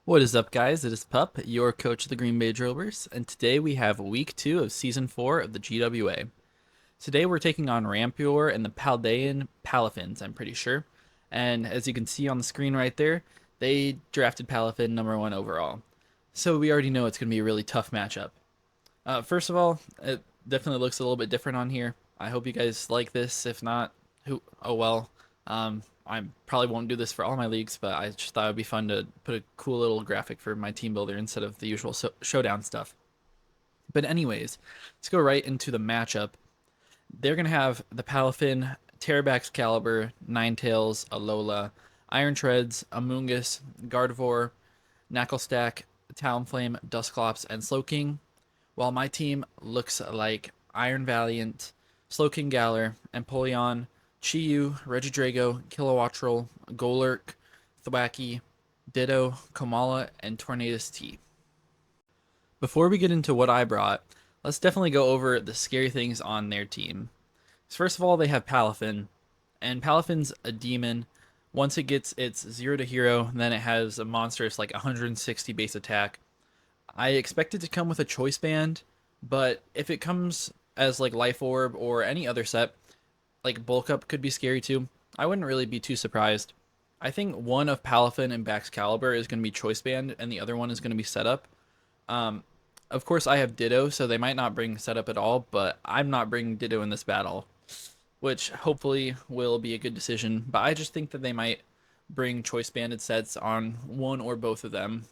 What is up, guys? It is Pup, your coach of the Green Bay Drillers, and today we have week 2 of season 4 of the GWA. Today we're taking on Rampior and the Paldean Palafins, I'm pretty sure. And as you can see on the screen right there, they drafted Palafin number 1 overall. So we already know it's going to be a really tough matchup. First of all, it definitely looks a little bit different on here. I hope you guys like this. If not, oh well. I probably won't do this for all my leagues, but I just thought it would be fun to put a cool little graphic for my team builder instead of the usual showdown stuff. But anyways, let's go right into the matchup. They're gonna have the Palafin, Terrabax Caliber, Ninetales, Alola, Iron Treads, Amoonguss, Gardevoir, Knacklestack, Talonflame, Dusclops, and Slowking, while my team looks like Iron Valiant, Slowking Galar, Empoleon, Chiyu, Regidrago, Kilowattrel, Golurk, Thwackey, Ditto, Komala, and Tornadus T. Before we get into what I brought, let's definitely go over the scary things on their team. First of all, they have Palafin, and Palafin's a demon. Once it gets its 0 to hero, then it has a monstrous like 160 base attack. I expect it to come with a choice band, but if it comes as like Life Orb or any other set, like Bulk Up could be scary too. I wouldn't really be too surprised. I think one of Palafin and Baxcalibur is going to be Choice Band, and the other one is going to be Setup. Um, of course, I have Ditto, so they might not bring Setup at all, but I'm not bringing Ditto in this battle, which hopefully will be a good decision. But I just think that they might bring Choice Banded sets on one or both of them.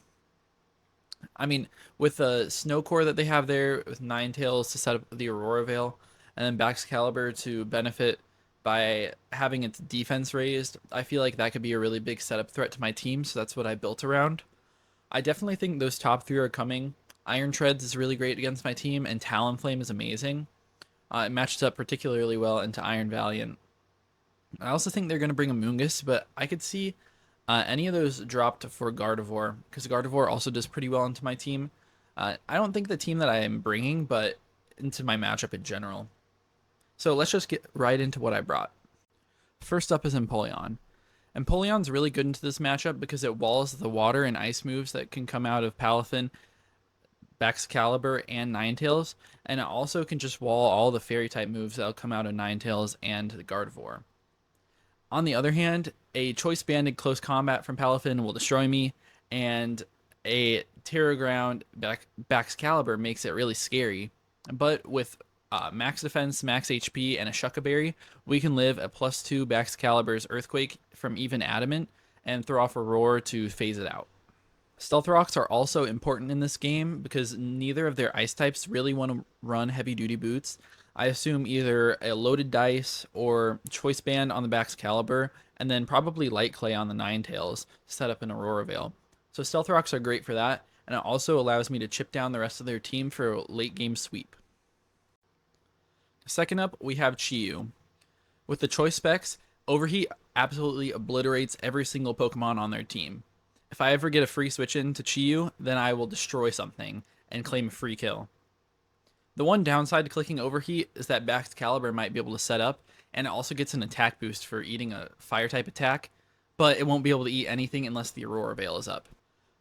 I mean, with the Snow Core that they have there, with Ninetales to set up the Aurora Veil, and then Baxcalibur to benefit by having its defense raised, I feel like that could be a really big setup threat to my team, so that's what I built around. I definitely think those top three are coming. Iron Treads is really great against my team, and Talonflame is amazing. It matches up particularly well into Iron Valiant. I also think they're going to bring a Moongus, but I could see any of those dropped for Gardevoir, because Gardevoir also does pretty well into my team. I don't think the team that I am bringing, but into my matchup in general. So let's just get right into what I brought. First up is Empoleon. Empoleon's really good into this matchup because it walls the water and ice moves that can come out of Palafin, Baxcalibur, and Ninetales, and it also can just wall all the fairy type moves that'll come out of Ninetales and the Gardevoir. On the other hand, a choice banded close combat from Palafin will destroy me, and a Terra Ground Baxcalibur makes it really scary. But with max defense, max HP, and a Shuckaberry, we can live a +2 Baxcalibur's Earthquake from even Adamant and throw off a Roar to phase it out. Stealth Rocks are also important in this game because neither of their ice types really want to run heavy duty boots. I assume either a loaded dice or choice band on the Baxcalibur, and then probably light clay on the Ninetales to set up an Aurora Veil. So Stealth Rocks are great for that, and it also allows me to chip down the rest of their team for a late game sweep. Second up, we have Chiyu. With the choice specs, Overheat absolutely obliterates every single Pokemon on their team. If I ever get a free switch in to Chiyu, then I will destroy something and claim a free kill. The one downside to clicking Overheat is that Baxcalibur might be able to set up, and it also gets an attack boost for eating a fire type attack, but it won't be able to eat anything unless the Aurora Veil is up.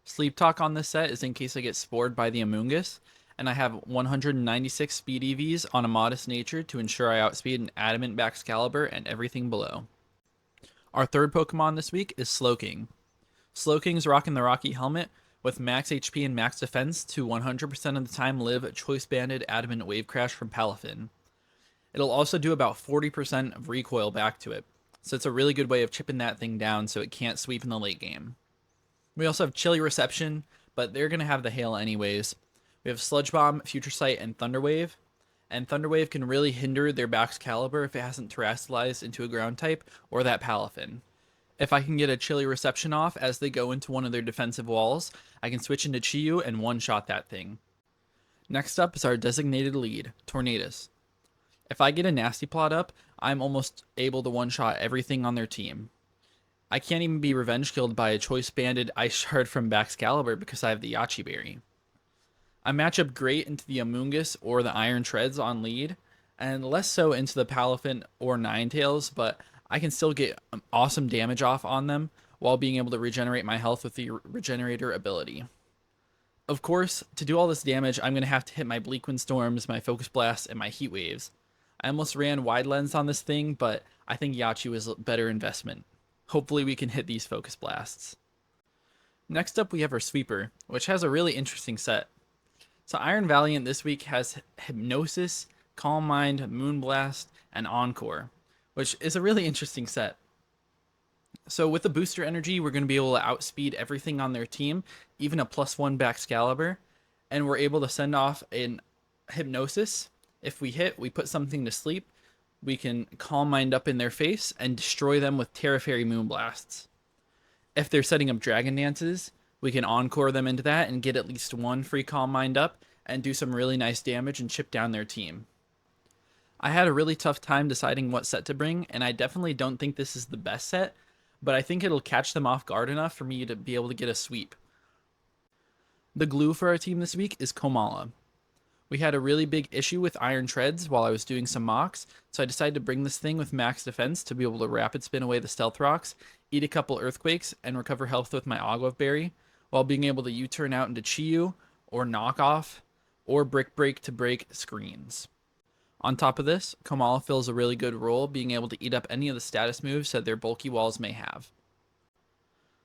Sleep Talk on this set is in case I get spored by the Amoonguss, and I have 196 speed EVs on a modest nature to ensure I outspeed an Adamant Baxcalibur and everything below. Our third Pokemon this week is Slowking. Slowking's rocking the Rocky Helmet with max HP and max defense to 100% of the time live a choice banded Adamant Wave Crash from Palafin. It'll also do about 40% of recoil back to it, so it's a really good way of chipping that thing down so it can't sweep in the late game. We also have Chilly Reception, but they're going to have the hail anyways. We have Sludge Bomb, Future Sight, and Thunder Wave. And Thunder Wave can really hinder their Baxcalibur if it hasn't terrestrialized into a ground type or that Palafin. If I can get a Chilly Reception off as they go into one of their defensive walls, I can switch into Chiyu and one-shot that thing. Next up is our designated lead, Tornadus. If I get a Nasty Plot up, I'm almost able to one-shot everything on their team. I can't even be revenge killed by a choice banded Ice Shard from Baxcalibur because I have the Yachi Berry. I match up great into the Amoonguss or the Iron Treads on lead, and less so into the Palafin or Ninetales, but I can still get awesome damage off on them while being able to regenerate my health with the regenerator ability. Of course, to do all this damage, I'm going to have to hit my Bleak Wind Storms, my Focus Blasts, and my Heat Waves. I almost ran Wide Lens on this thing, but I think Yachi is a better investment. Hopefully we can hit these Focus Blasts. Next up, we have our Sweeper, which has a really interesting set. So Iron Valiant this week has Hypnosis, Calm Mind, Moonblast, and Encore, which is a really interesting set. So with the booster energy, we're going to be able to outspeed everything on their team, even a +1 Baxcalibur, and we're able to send off an Hypnosis. If we hit, we put something to sleep, we can Calm Mind up in their face and destroy them with Terra Fairy Moonblasts. If they're setting up Dragon Dances, we can Encore them into that and get at least one free Calm Mind up and do some really nice damage and chip down their team. I had a really tough time deciding what set to bring, and I definitely don't think this is the best set, but I think it'll catch them off guard enough for me to be able to get a sweep. The glue for our team this week is Komala. We had a really big issue with Iron Treads while I was doing some mocks, so I decided to bring this thing with max defense to be able to rapid spin away the Stealth Rocks, eat a couple Earthquakes, and recover health with my Ogwov Berry, while being able to U-turn out into Chiyu, or Knock Off, or Brick Break to break screens. On top of this, Komala fills a really good role, being able to eat up any of the status moves that their bulky walls may have.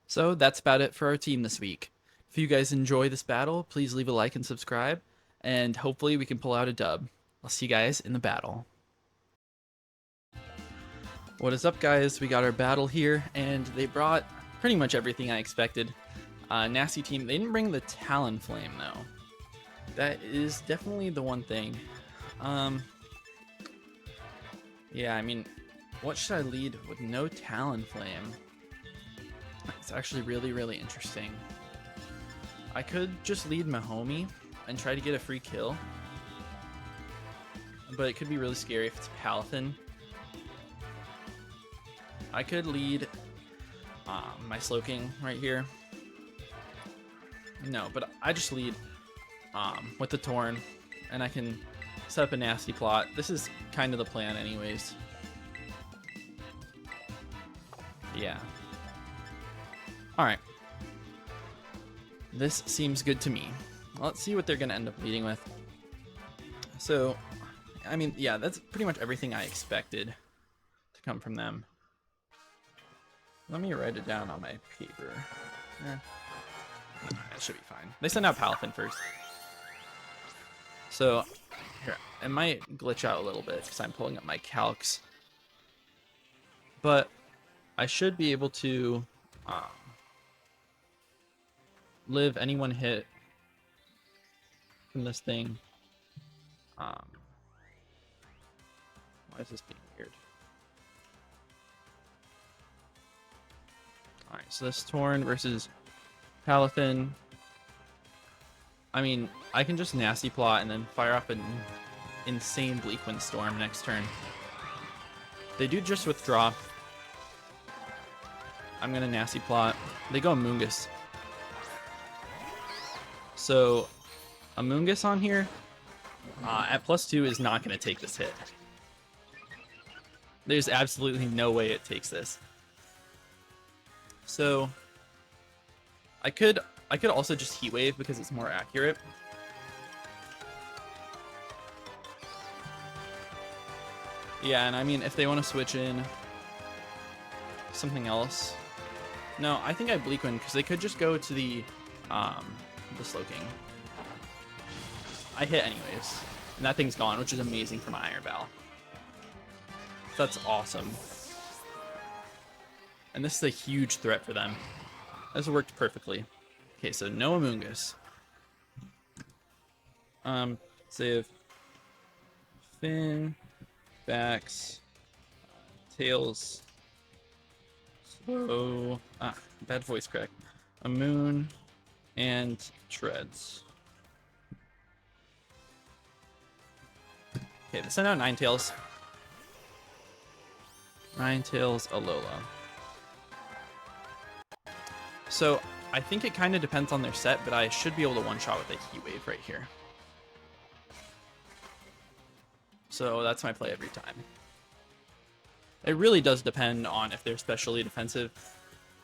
So that's about it for our team this week. If you guys enjoy this battle, please leave a like and subscribe, and hopefully we can pull out a dub. I'll see you guys in the battle. What is up, guys? We got our battle here, and they brought pretty much everything I expected. Nasty team. They didn't bring the Talonflame, though. That is definitely the one thing. Yeah, I mean, what should I lead with no Talonflame? It's actually really, really interesting. I could just lead Mahomie and try to get a free kill, but it could be really scary if it's Palafin. I could lead my Slowking right here. No, but I just lead with the Torn, and I can set up a nasty plot. This is kind of the plan anyways. Yeah. Alright. This seems good to me. Let's see what they're going to end up leading with. So, I mean, yeah, that's pretty much everything I expected to come from them. Let me write it down on my paper. That should be fine. They send out Palafin first. So, here, it might glitch out a little bit because I'm pulling up my calcs. But I should be able to live any one hit from this thing. Why is this being weird? Alright, so this Torn versus Palafin. I mean, I can just nasty plot and then fire up an insane Bleak Wind Storm next turn. They do just withdraw. I'm gonna nasty plot. They go Amoonguss. So, Amoonguss on here at +2 is not gonna take this hit. There's absolutely no way it takes this. So, I could also just Heat Wave because it's more accurate. Yeah, and I mean, if they want to switch in something else. No, I think I Bleak Wind because they could just go to the Slowking. I hit anyways, and that thing's gone, which is amazing for my Iron Val. That's awesome. And this is a huge threat for them. This worked perfectly. Okay, so no Amoonguss. Save. Fin. Backs. Tails. Slow. Bad voice crack. A moon. And treads. Okay, they send out Ninetales. Ninetales, Alola. So, I think it kind of depends on their set, but I should be able to one-shot with a Heat Wave right here. So that's my play every time. It really does depend on if they're specially defensive.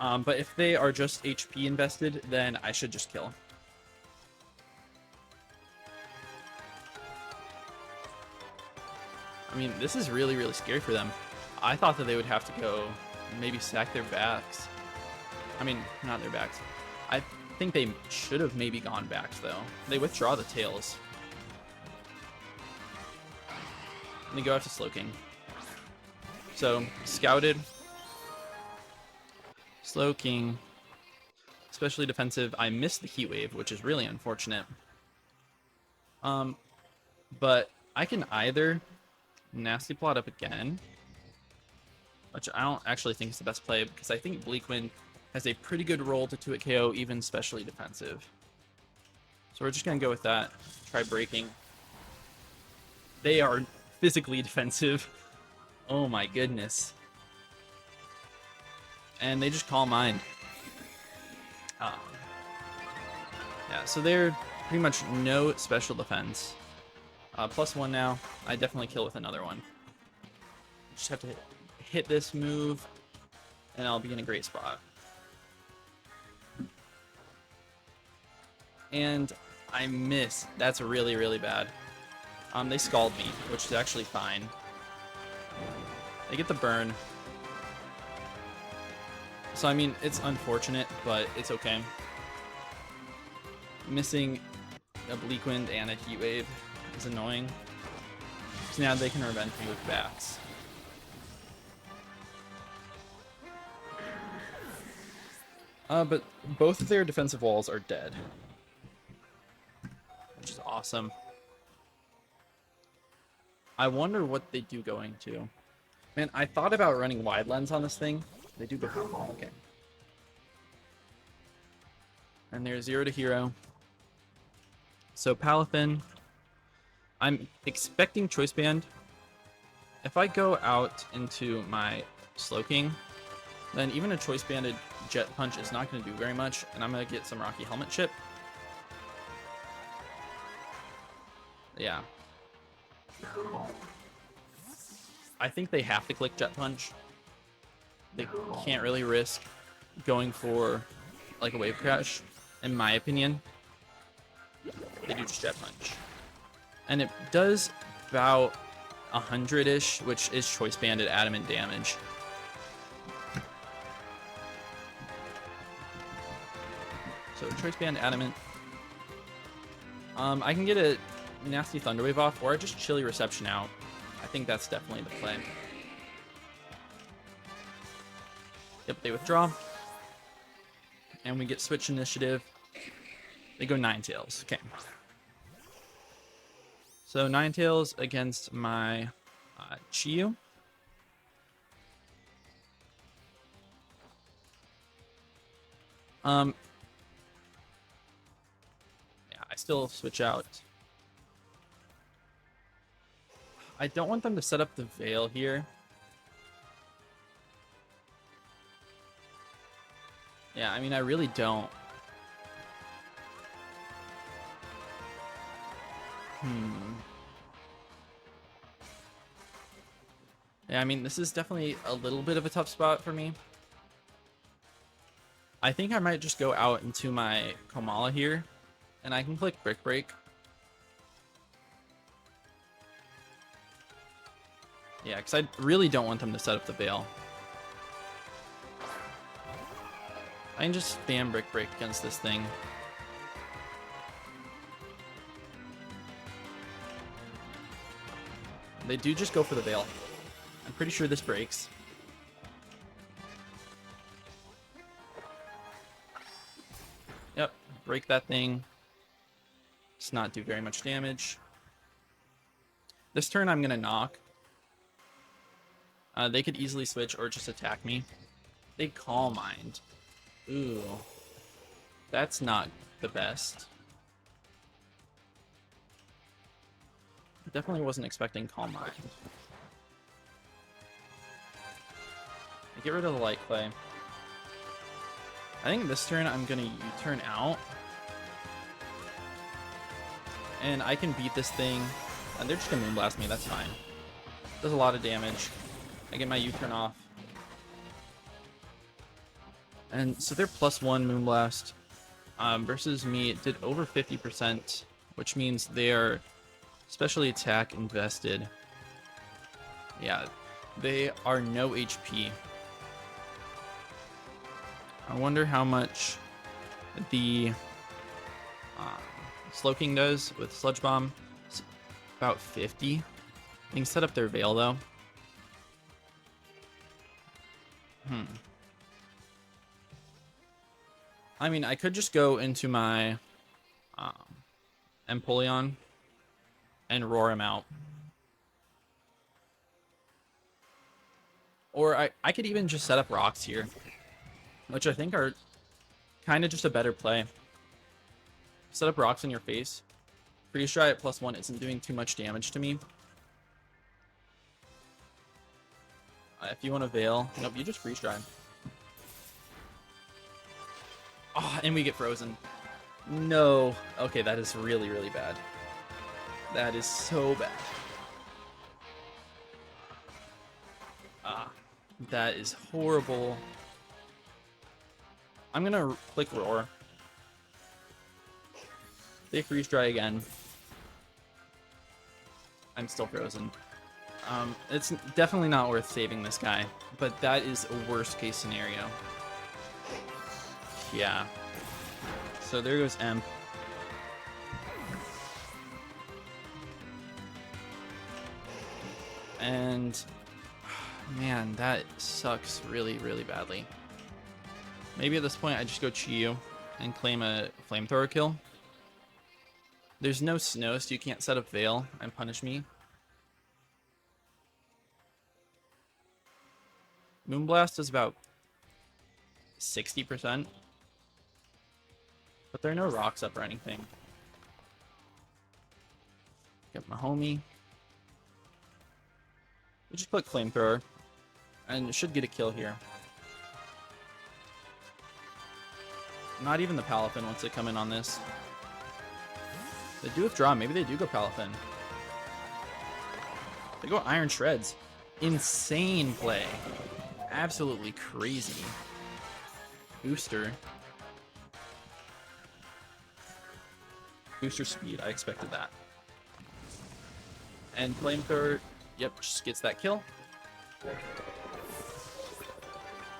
But if they are just HP invested, then I should just kill. I mean, this is really, really scary for them. I thought that they would have to go maybe sack their backs. I mean, not their backs. I think they should have maybe gone backs, though. They withdraw the tails. And they go after Slowking. So, scouted. Slowking. Especially defensive. I missed the Heat Wave, which is really unfortunate. But I can either Nasty Plot up again, which I don't actually think is the best play, because I think Bleak Wind has a pretty good roll to 2-hit KO, even specially defensive. So we're just going to go with that. Try breaking. They are physically defensive. Oh my goodness. And they just Calm Mind. Yeah, so they're pretty much no special defense. +1 now. I definitely kill with another one. Just have to hit this move, and I'll be in a great spot. And I miss. That's really, really bad. They Scald me, which is actually fine. They get the burn. So, I mean, it's unfortunate, but it's okay. Missing a Bleak Wind and a Heat Wave is annoying. So now they can revenge me with bats. But both of their defensive walls are dead, which is awesome. I wonder what they do going to. Man, I thought about running Wide Lens on this thing. They do go okay. And they're 0 to hero. So Palafin, I'm expecting Choice Band. If I go out into my Slowking, then even a Choice Banded Jet Punch is not going to do very much, and I'm going to get some Rocky Helmet Chip. Yeah. I think they have to click Jet Punch. They can't really risk going for like a Wave Crash, in my opinion. They do just Jet Punch. And it does about 100-ish, which is Choice Banded Adamant damage. So Choice Band Adamant. I can get a nasty Thunder Wave off, or just Chilly Reception out. I think that's definitely the play. Yep, they withdraw. And we get Switch Initiative. They go Ninetales. Okay. So Ninetales against my Chiyu. Yeah, I still switch out. I don't want them to set up the Veil here. Yeah, I mean, I really don't. Yeah, I mean, this is definitely a little bit of a tough spot for me. I think I might just go out into my Komala here, and I can click Brick Break. Yeah, because I really don't want them to set up the Veil. I can just spam Brick Break against this thing. They do just go for the Veil. I'm pretty sure this breaks. Yep, break that thing. Does not do very much damage. This turn I'm going to knock. They could easily switch or just attack me. They Calm Mind. Ooh. That's not the best. Definitely wasn't expecting Calm Mind. I get rid of the Light Clay. I think this turn I'm going to U-turn out. And I can beat this thing. And they're just going to Moonblast me, that's fine. Does a lot of damage. I get my U-turn off. And so they're +1 Moonblast. Versus me, it did over 50%, which means they are specially attack invested. Yeah, they are no HP. I wonder how much the Slowking does with Sludge Bomb. It's about 50. They can set up their Veil though. I mean, I could just go into my Empoleon and roar him out. Or I could even just set up rocks here, which I think are kind of just a better play. Set up rocks in your face. Freeze Dry at +1 isn't doing too much damage to me. If you want to Veil, nope, you just Freeze Dry. Oh, and we get frozen. No. Okay, that is really, really bad. That is so bad. That is horrible. I'm gonna click Roar. They Freeze Dry again. I'm still frozen. It's definitely not worth saving this guy, but that is a worst case scenario. Yeah. So there goes Emp. And man, that sucks really, really badly. Maybe at this point I just go Chi-Yu and claim a Flamethrower kill. There's no snow, so you can't set up Veil and punish me. Moonblast is about 60%. But there are no rocks up or anything. Get my homie. We just click Flamethrower. And it should get a kill here. Not even the Palafin wants to come in on this. They do withdraw. Maybe they do go Palafin. They go Iron Shreds. Insane play. Absolutely crazy. Booster. Booster speed. I expected that. And Flamethrower, yep, just gets that kill.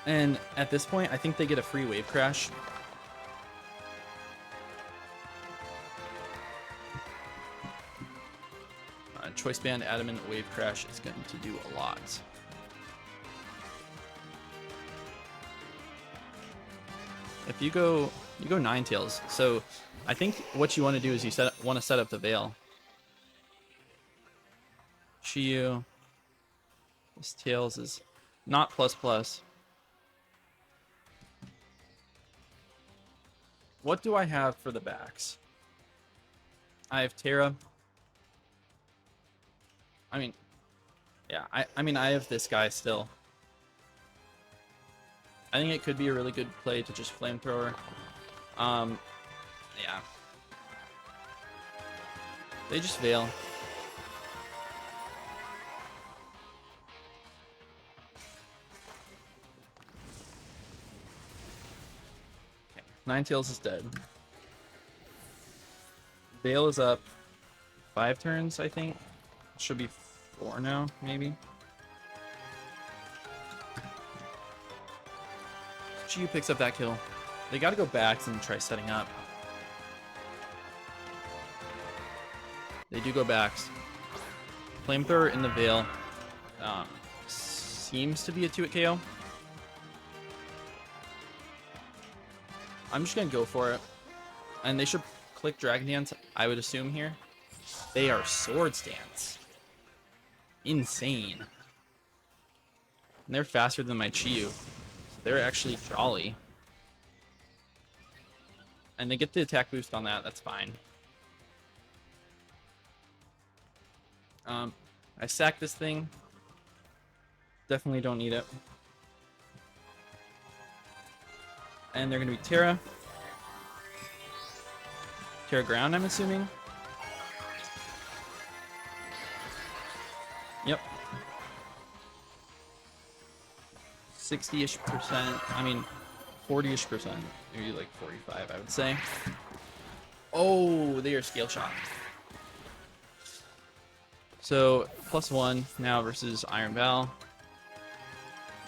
And at this point, I think they get a free Wave Crash. Choice Band Adamant Wave Crash is going to do a lot. If you go Ninetales, so I think what you want to do is you want to set up the Veil. Chi-Yu. This Tails is not ++. What do I have for the backs? I have Terra. I mean, yeah, I mean, I have this guy still. I think it could be a really good play to just Flamethrower. Yeah. They just Veil. Okay, Ninetales is dead. Veil is up 5 turns, I think. Should be 4 now, maybe. Chi-Yu picks up that kill. They gotta go back and try setting up. They do go backs. Flamethrower in the Veil. Seems to be a 2-hit KO. I'm just gonna go for it. And they should click Dragon Dance, I would assume here. They are Swords Dance. Insane. And they're faster than my Chi-Yu. So they're actually jolly. And they get the attack boost on that, that's fine. I sack this thing. Definitely don't need it. And they're gonna be Terra. Terra Ground, I'm assuming. Yep. 60-ish%. I mean, 40-ish%, maybe like 45, I would say. Oh, they are scale shot. So +1 now versus Iron Val.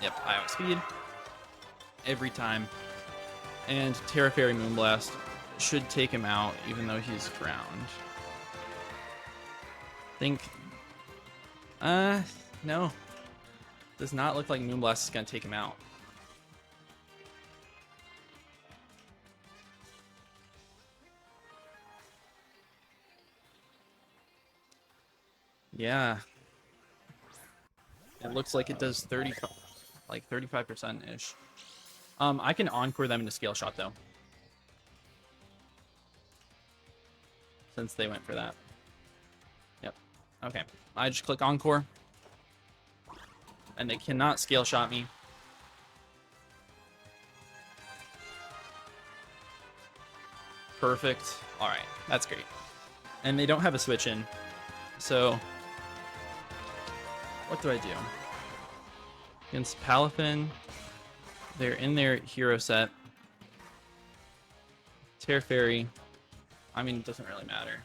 Yep, Iowa speed every time. And Terra Fairy Moonblast should take him out, even though he's drowned. Think. No. Does not look like Moonblast is going to take him out. Yeah. It looks like it does 35%-ish. I can encore them into scale shot though. Since they went for that. Yep. Okay. I just click encore. And they cannot scale shot me. Perfect. Alright. That's great. And they don't have a switch in. So what do I do? Against Palafin, they're in their hero set. Terra Fairy, I mean, it doesn't really matter.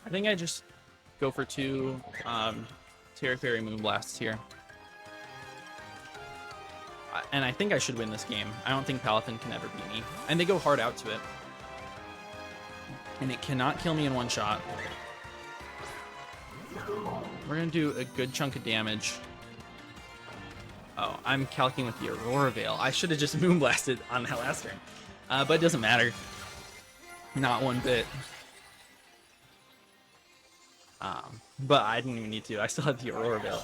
I think I just go for 2 Terra Fairy Moonblasts here. And I think I should win this game. I don't think Palafin can ever beat me. And they go hard out to it. And it cannot kill me in one shot. We're going to do a good chunk of damage. Oh, I'm calculating with the Aurora Veil. I should have just Moonblasted on that last turn. But it doesn't matter. Not one bit. But I didn't even need to. I still have the Aurora Veil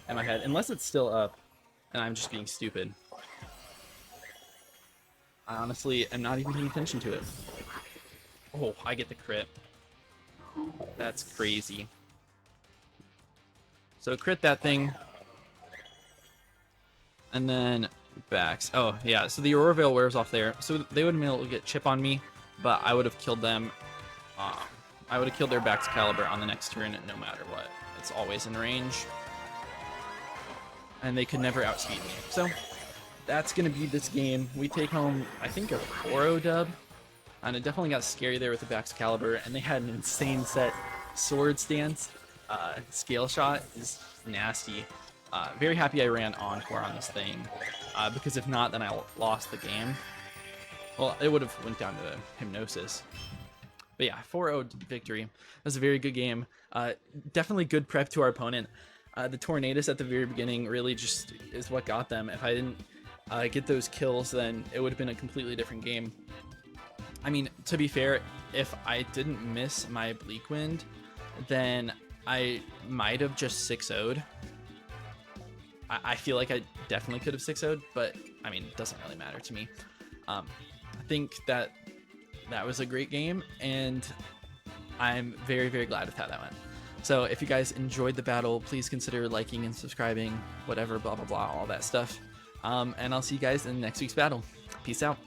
in my head. Unless it's still up and I'm just being stupid. I honestly am not even paying attention to it. Oh, I get the crit. That's crazy. So crit that thing. And then backs. Oh, yeah. So the Aurora Veil wears off there. So they would have been able to get chip on me, but I would have killed them. I would have killed their Baxcalibur on the next turn no matter what. It's always in range. And they could never outspeed me. So that's going to be this game. We take home, I think, a 4-0 dub. And it definitely got scary there with the Baxcalibur. And they had an insane set sword stance. Scale shot is nasty. Very happy I ran Encore on this thing. Because if not, then I lost the game. Well, it would have went down to Hypnosis. But yeah, 4-0 victory. That was a very good game. Definitely good prep to our opponent. The Tornadus at the very beginning really just is what got them. If I didn't get those kills, then it would have been a completely different game. I mean, to be fair, if I didn't miss my Bleak Wind, then I might have just 6-0'd. I feel like I definitely could have 6-0'd, but I mean, it doesn't really matter to me. I think that was a great game, and I'm very, very glad with how that went. So if you guys enjoyed the battle, please consider liking and subscribing, whatever, blah, blah, blah, all that stuff. And I'll see you guys in next week's battle. Peace out.